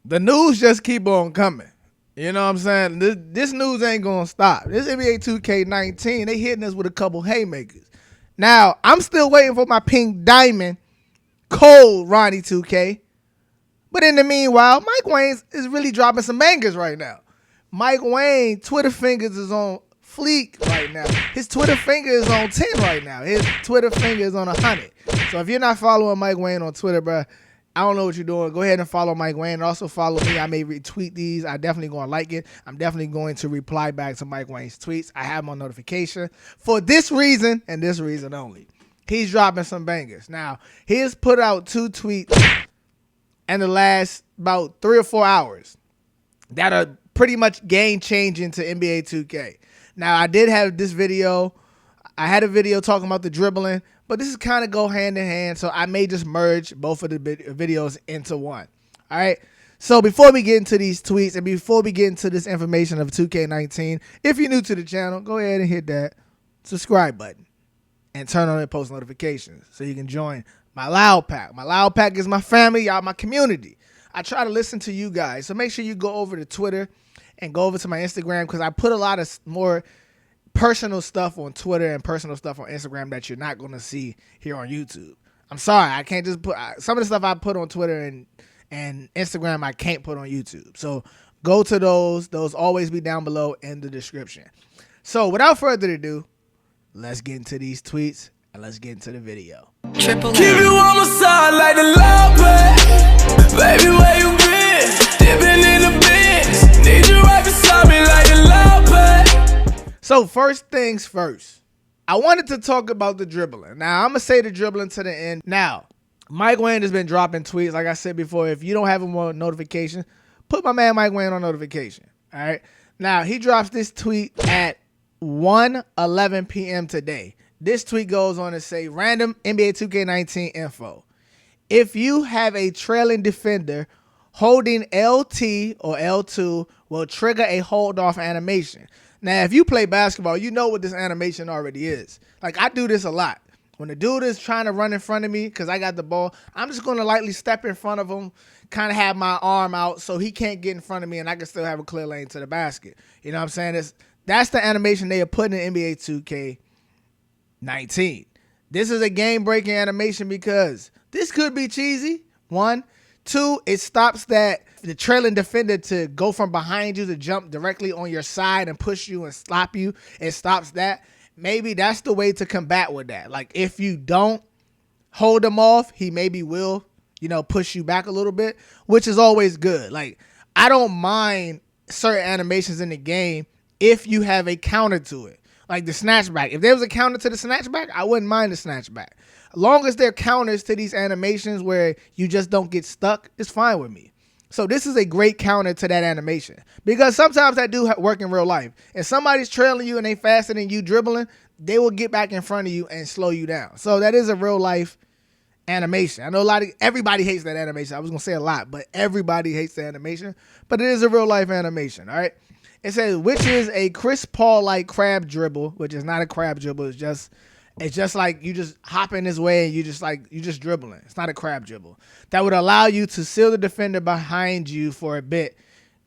the news just keep on coming. You know what I'm saying? This news ain't gonna stop. This NBA 2K19, they hitting us with a couple haymakers. Now, I'm still waiting for my pink diamond cold Ronnie 2K. But in the meanwhile, Mike Wayne is really dropping some bangers right now. Mike Wayne, Twitter fingers is on fleek right now. His Twitter finger is on 10 right now. His Twitter finger is on 100. So if you're not following Mike Wayne on Twitter, bro, I don't know what you're doing. Go ahead and follow Mike Wayne. And also follow me. I may retweet these. I definitely going to like it. I'm definitely going to reply back to Mike Wayne's tweets. I have him on notification for this reason and this reason only. He's dropping some bangers. Now, he has put out 2 tweets in the last about 3 or 4 hours that are pretty much game changing to NBA 2K. Now, I did have this video. I had a video talking about the dribbling, but this is kind of go hand in hand, so I may just merge both of the videos into one. All right? So before we get into these tweets and before we get into this information of 2K19, if you're new to the channel, go ahead and hit that subscribe button and turn on the post notifications so you can join my Loud Pack. My Loud Pack is my family, y'all, my community. I try to listen to you guys, so make sure you go over to Twitter and go over to my Instagram because I put a lot of more personal stuff on Twitter and personal stuff on Instagram that you're not going to see here on YouTube. I'm sorry, I can't just put some of the stuff I put on Twitter and Instagram I can't put on YouTube. So go to those. Those always be down below in the description. So without further ado, let's get into these tweets and let's get into the video. Triple Keep you on my side like the love play. Baby, where you been? Dipping in the bins. Need you right beside me like the love play. So first things first, I wanted to talk about the dribbling. Now, I'm going to say the dribbling to the end. Now, Mike Wayne has been dropping tweets. Like I said before, if you don't have him on notification, put my man Mike Wayne on notification. All right. Now, he drops this tweet at 1:11 p.m. today. This tweet goes on to say, random NBA 2K19 info. If you have a trailing defender, holding LT or L2 will trigger a hold-off animation. Now, if you play basketball, you know what this animation already is. Like, I do this a lot. When the dude is trying to run in front of me because I got the ball, I'm just going to lightly step in front of him, kind of have my arm out so he can't get in front of me and I can still have a clear lane to the basket. You know what I'm saying? That's the animation they are putting in NBA 2K19. This is a game-breaking animation because this could be cheesy. 1. 2, it stops the trailing defender to go from behind you to jump directly on your side and push you and slap you. It stops that. Maybe that's the way to combat with that. Like, if you don't hold him off, he maybe will, push you back a little bit, which is always good. Like, I don't mind certain animations in the game if you have a counter to it. Like the snatchback. If there was a counter to the snatchback, I wouldn't mind the snatchback. As long as there are counters to these animations where you just don't get stuck, it's fine with me. So this is a great counter to that animation. Because sometimes that do work in real life. If somebody's trailing you and they faster than you dribbling, they will get back in front of you and slow you down. So that is a real life animation. I know everybody hates that animation. I was going to say a lot, but everybody hates the animation. But it is a real life animation, all right? It says, which is a Chris Paul-like crab dribble, which is not a crab dribble. It's just like you just hop in his way and you just dribbling. It's not a crab dribble. That would allow you to seal the defender behind you for a bit.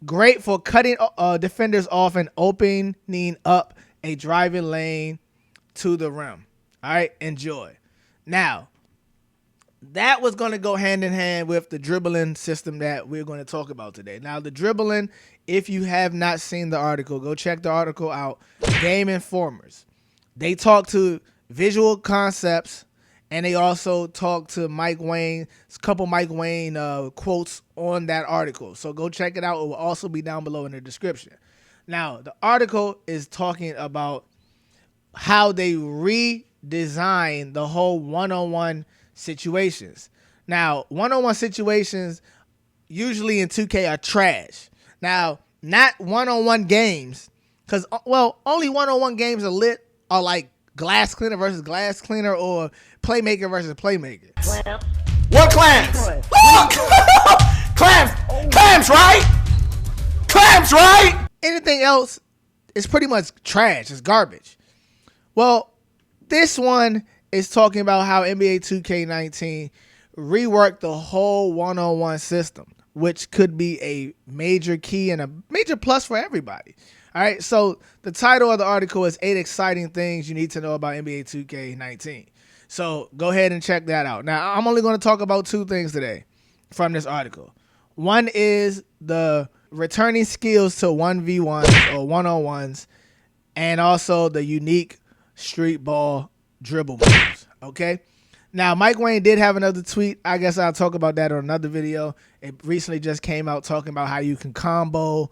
Great for cutting defenders off and opening up a driving lane to the rim. All right, enjoy. Now, that was going to go hand in hand with the dribbling system that we're going to talk about today. Now, the dribbling, if you have not seen the article, go check the article out. Game Informers. They talk to Visual Concepts, and they also talk to Mike Wayne, a couple Mike Wayne quotes on that article. So go check it out. It will also be down below in the description. Now, the article is talking about how they redesigned the whole one-on-one situations. Now, one-on-one situations usually in 2K are trash. Now, not one-on-one games, because, only one-on-one games are like glass cleaner versus glass cleaner or playmaker versus playmaker. What clams? Clams, right? Clams, right? Anything else is pretty much trash. It's garbage. Well, this one is talking about how NBA 2K19 reworked the whole one-on-one system. which could be a major key and a major plus for everybody. All right, so the title of the article is 8 Exciting Things You Need to Know About NBA 2K19. So go ahead and check that out. Now, I'm only going to talk about 2 things today from this article. One is the returning skills to 1v1s or one-on-ones, and also the unique street ball dribble moves, okay? Now, Mike Wang did have another tweet. I guess I'll talk about that on another video. It recently just came out talking about how you can combo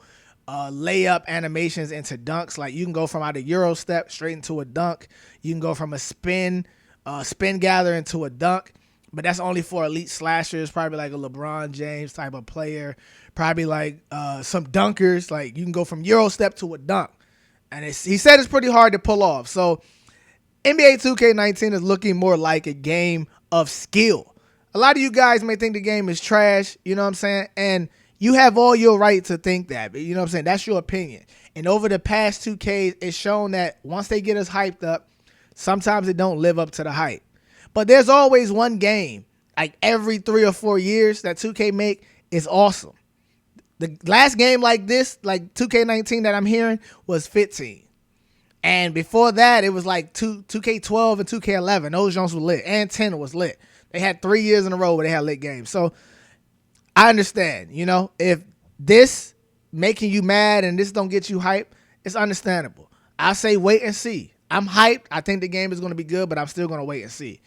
layup animations into dunks. Like, you can go from out of Euro step straight into a dunk. You can go from a spin gather into a dunk. But that's only for elite slashers, probably like a LeBron James type of player, probably like some dunkers. Like, you can go from Euro step to a dunk. And he said it's pretty hard to pull off. So NBA 2K19 is looking more like a game of skill. A lot of you guys may think the game is trash, you know what I'm saying? And you have all your right to think that, but you know what I'm saying? That's your opinion. And over the past 2Ks, it's shown that once they get us hyped up, sometimes it don't live up to the hype. But there's always one game, like every 3 or 4 years, that 2K make is awesome. The last game like this, like 2K19 that I'm hearing, was 15. And before that, it was like 2K12 and 2K11. Those joints were lit. And 10 was lit. They had 3 years in a row where they had lit games. So I understand, you know, if this making you mad and this don't get you hyped, it's understandable. I say wait and see. I'm hyped. I think the game is going to be good, but I'm still going to wait and see.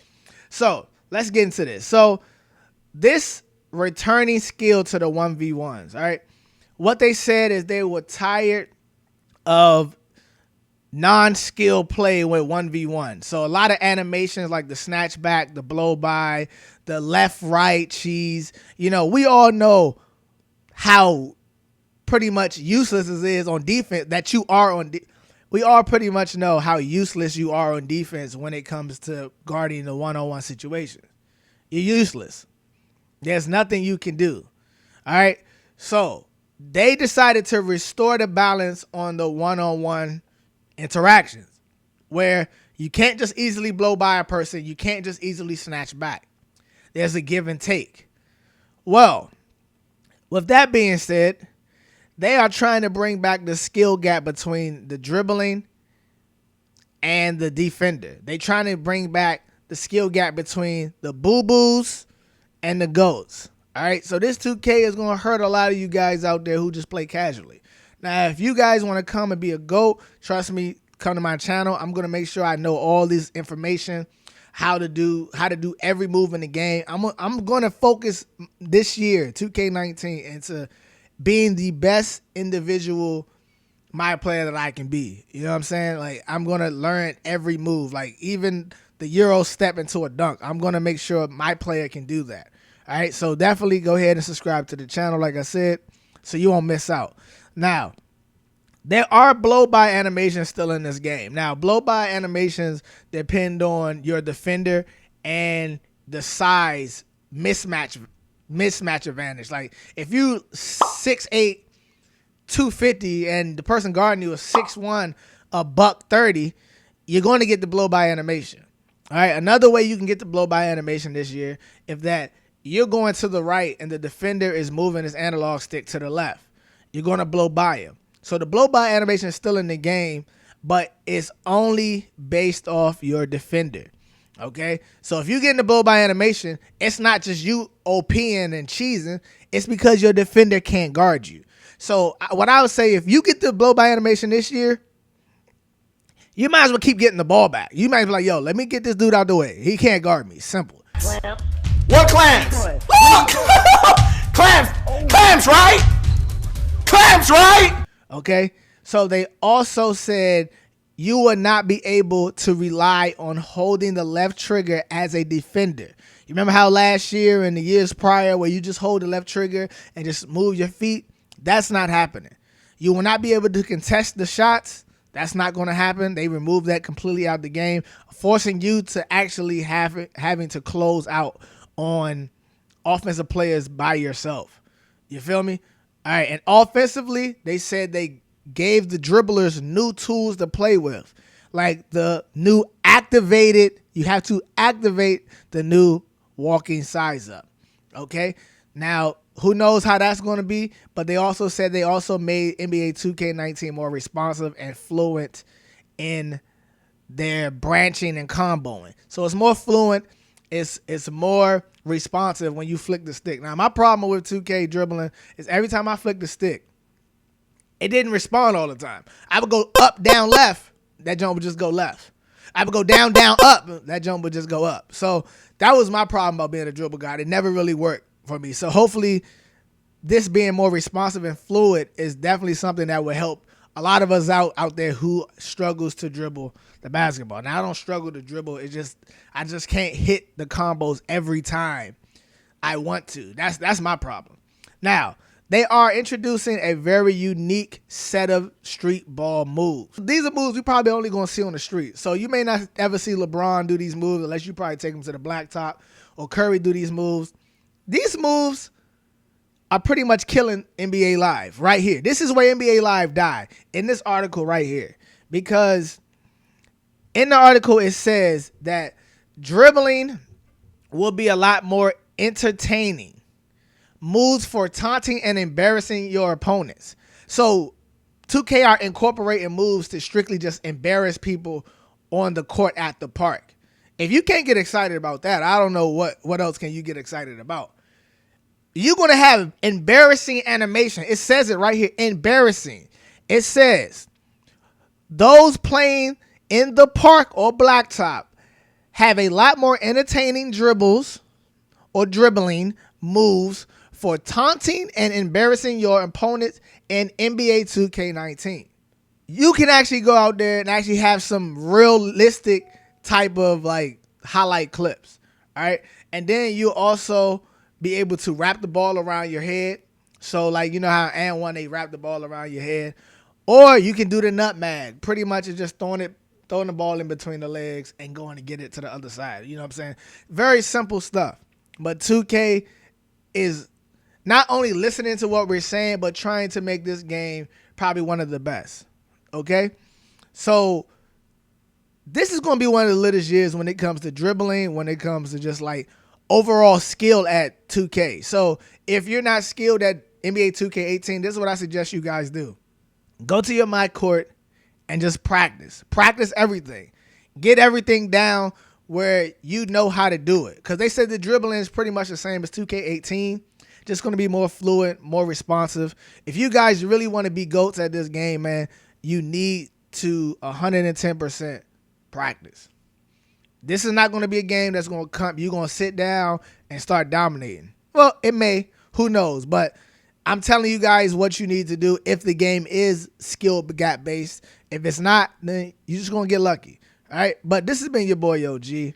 So let's get into this. So this returning skill to the 1v1s, all right, what they said is they were tired of non-skill play with 1v1. So a lot of animations like the snatch back, the blow by, the left right cheese. You know, we all know how pretty much useless it is on defense that you are on. We all pretty much know how useless you are on defense when it comes to guarding the one-on-one situation. You're useless. There's nothing you can do. All right. So they decided to restore the balance on the one-on-one interactions where you can't just easily blow by a person. You can't just easily snatch back. There's a give and take. Well, with that being said, they are trying to bring back the skill gap between the dribbling and the defender. They're trying to bring back the skill gap between the boo-boos and the GOATs. All right, so this 2K is going to hurt a lot of you guys out there who just play casually. Now, if you guys want to come and be a GOAT, trust me, come to my channel. I'm going to make sure I know all this information, how to do every move in the game. I'm going to focus this year, 2K19, into being the best individual my player that I can be. You know what I'm saying? Like, I'm going to learn every move. Like, even the Euro step into a dunk, I'm going to make sure my player can do that. All right, so definitely go ahead and subscribe to the channel, like I said, so you won't miss out. Now, there are blow-by animations still in this game. Now, blow-by animations depend on your defender and the size mismatch advantage. Like, if you 6'8", 250, and the person guarding you is 6'1", $130, you're going to get the blow-by animation. All right, another way you can get the blow-by animation this year, if that you're going to the right and the defender is moving his analog stick to the left, you're going to blow by him. So the blow-by animation is still in the game, but it's only based off your defender. Okay? So if you're getting the blow-by animation, it's not just you OPing and cheesing. It's because your defender can't guard you. So what I would say, if you get the blow-by animation this year, you might as well keep getting the ball back. You might be like, yo, let me get this dude out the way. He can't guard me. Simple. What clams? Clams, right? Clams, right? Okay, so they also said you will not be able to rely on holding the left trigger as a defender. You remember how last year and the years prior where you just hold the left trigger and just move your feet? That's not happening. You will not be able to contest the shots. That's not going to happen. They removed that completely out of the game, forcing you to actually having to close out on offensive players by yourself. You feel me? All right, and offensively, they said they gave the dribblers new tools to play with, like the new you have to activate the new walking size up, okay? Now, who knows how that's going to be, but they also said they also made NBA 2K19 more responsive and fluent in their branching and comboing. So it's more fluent, it's more responsive when you flick the stick. Now, my problem with 2K dribbling is every time I flick the stick, it didn't respond all the time. I would go up, down, left, that jump would just go left. I would go down, down, up, that jump would just go up. So that was my problem about being a dribble guy. It never really worked for me. So hopefully this being more responsive and fluid is definitely something that will help a lot of us out there who struggles to dribble the basketball. Now, I don't struggle to dribble. I just can't hit the combos every time I want to. That's my problem. Now, they are introducing a very unique set of street ball moves. These are moves we probably only going to see on the street. So you may not ever see LeBron do these moves unless you probably take him to the blacktop, or Curry do these moves. These moves are pretty much killing NBA Live right here. This is where NBA Live died, in this article right here. Because in the article it says that dribbling will be a lot more entertaining. Moves for taunting and embarrassing your opponents. So 2K are incorporating moves to strictly just embarrass people on the court at the park. If you can't get excited about that, I don't know what else can you get excited about. You're going to have embarrassing animation. It says it right here, embarrassing. It says, those playing in the park or blacktop have a lot more entertaining dribbles or dribbling moves for taunting and embarrassing your opponents in NBA 2K19. You can actually go out there and actually have some realistic type of like highlight clips. All right. And then you also be able to wrap the ball around your head. So like, you know how and one, they wrap the ball around your head, or you can do the nutmeg. Pretty much it's just throwing the ball in between the legs and going to get it to the other side. You know what I'm saying? Very simple stuff. But 2K is not only listening to what we're saying, but trying to make this game probably one of the best. Okay? So this is going to be one of the latest years when it comes to dribbling, when it comes to just like overall skill at 2K. So if you're not skilled at NBA 2K18, this is what I suggest you guys do. Go to your my court and just practice. Practice everything. Get everything down where you know how to do it. Because they said the dribbling is pretty much the same as 2K18. Just going to be more fluid, more responsive. If you guys really want to be GOATs at this game, man, you need to 110% practice. This is not going to be a game that's going to come. You're going to sit down and start dominating. Well, it may. Who knows? But I'm telling you guys what you need to do if the game is skill gap based. If it's not, then you're just going to get lucky. All right? But this has been your boy, OG.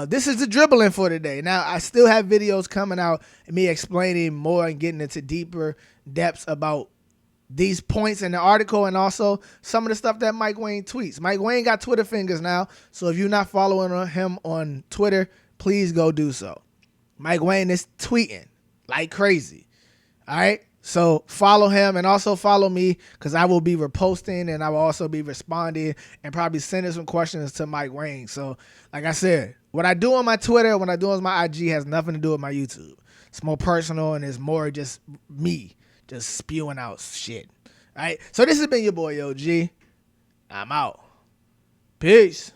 This is the dribbling for today. Now, I still have videos coming out and me explaining more and getting into deeper depths about these points in the article and also some of the stuff that Mike Wang tweets. Mike Wang got Twitter fingers now, so if you're not following him on Twitter, please go do so. Mike Wang is tweeting like crazy. All right? So follow him and also follow me because I will be reposting and I will also be responding and probably sending some questions to Mike Wang. So like I said, what I do on my Twitter, what I do on my IG has nothing to do with my YouTube. It's more personal and it's more just me just spewing out shit. All right. So this has been your boy OG. I'm out. Peace.